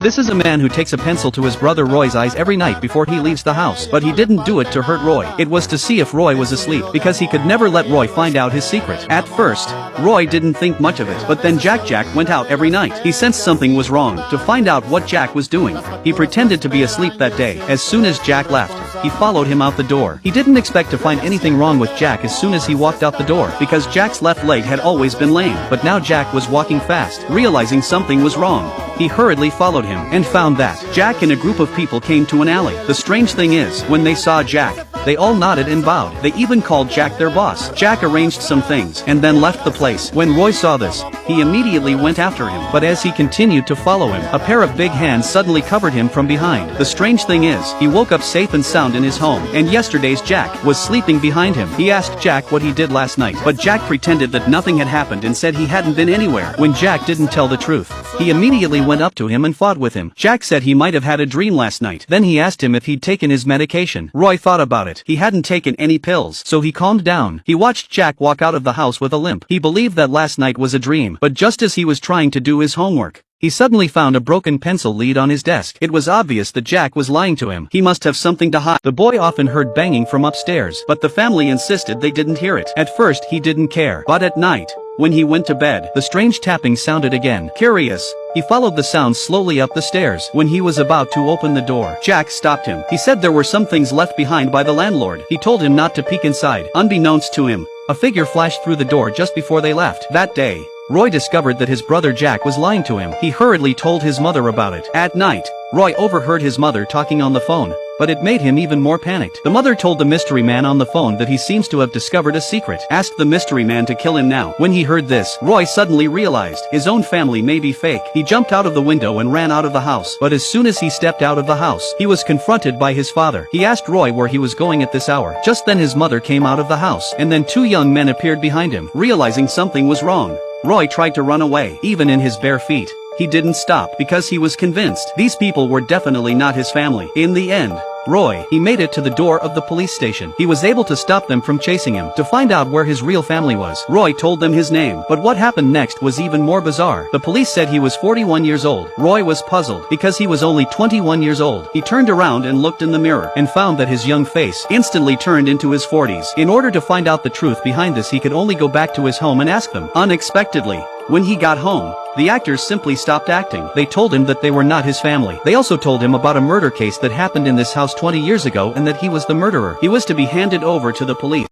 This is a man who takes a pencil to his brother Roy's eyes every night before he leaves the house. But he didn't do it to hurt Roy. It was to see if Roy was asleep, because he could never let Roy find out his secret. At first, Roy didn't think much of it, but then Jack went out every night. He sensed something was wrong. To find out what Jack was doing, he pretended to be asleep that day. As soon as Jack left, he followed him out the door. He didn't expect to find anything wrong with Jack as soon as he walked out the door, because Jack's left leg had always been lame. But now Jack was walking fast. Realizing something was wrong, he hurriedly followed him and found that Jack and a group of people came to an alley. The strange thing is, when they saw Jack, they all nodded and bowed. They even called Jack their boss. Jack arranged some things and then left the place. When Roy saw this, he immediately went after him. But as he continued to follow him, a pair of big hands suddenly covered him from behind. The strange thing is, he woke up safe and sound in his home, and yesterday's Jack was sleeping behind him. He asked Jack what he did last night, but Jack pretended that nothing had happened and said he hadn't been anywhere. When Jack didn't tell the truth, he immediately went up to him and fought with him. Jack said he might have had a dream last night. Then he asked him if he'd taken his medication. Roy thought about it. He hadn't taken any pills, so he calmed down. He watched Jack walk out of the house with a limp. He believed that last night was a dream, but just as he was trying to do his homework, he suddenly found a broken pencil lead on his desk. It was obvious that Jack was lying to him. He must have something to hide. The boy often heard banging from upstairs, but the family insisted they didn't hear it. At first he didn't care, but at night, when he went to bed, the strange tapping sounded again. Curious, he followed the sound slowly up the stairs. When he was about to open the door, Jack stopped him. He said there were some things left behind by the landlord. He told him not to peek inside. Unbeknownst to him, a figure flashed through the door just before they left. That day, Roy discovered that his brother Jack was lying to him. He hurriedly told his mother about it. At night, Roy overheard his mother talking on the phone, but it made him even more panicked. The mother told the mystery man on the phone that he seems to have discovered a secret. Asked the mystery man to kill him now. When he heard this, Roy suddenly realized his own family may be fake. He jumped out of the window and ran out of the house. But as soon as he stepped out of the house, he was confronted by his father. He asked Roy where he was going at this hour. Just then his mother came out of the house, and then two young men appeared behind him. Realizing something was wrong, Roy tried to run away. Even in his bare feet, he didn't stop, because he was convinced these people were definitely not his family. In the end, he made it to the door of the police station. He was able to stop them from chasing him. To find out where his real family was, Roy told them his name. But what happened next was even more bizarre. The police said he was 41 years old. Roy was puzzled, because he was only 21 years old. He turned around and looked in the mirror, and found that his young face instantly turned into his 40s. In order to find out the truth behind this, he could only go back to his home and ask them. Unexpectedly, when he got home, the actors simply stopped acting. They told him that they were not his family. They also told him about a murder case that happened in this house 20 years ago and that he was the murderer. He was to be handed over to the police.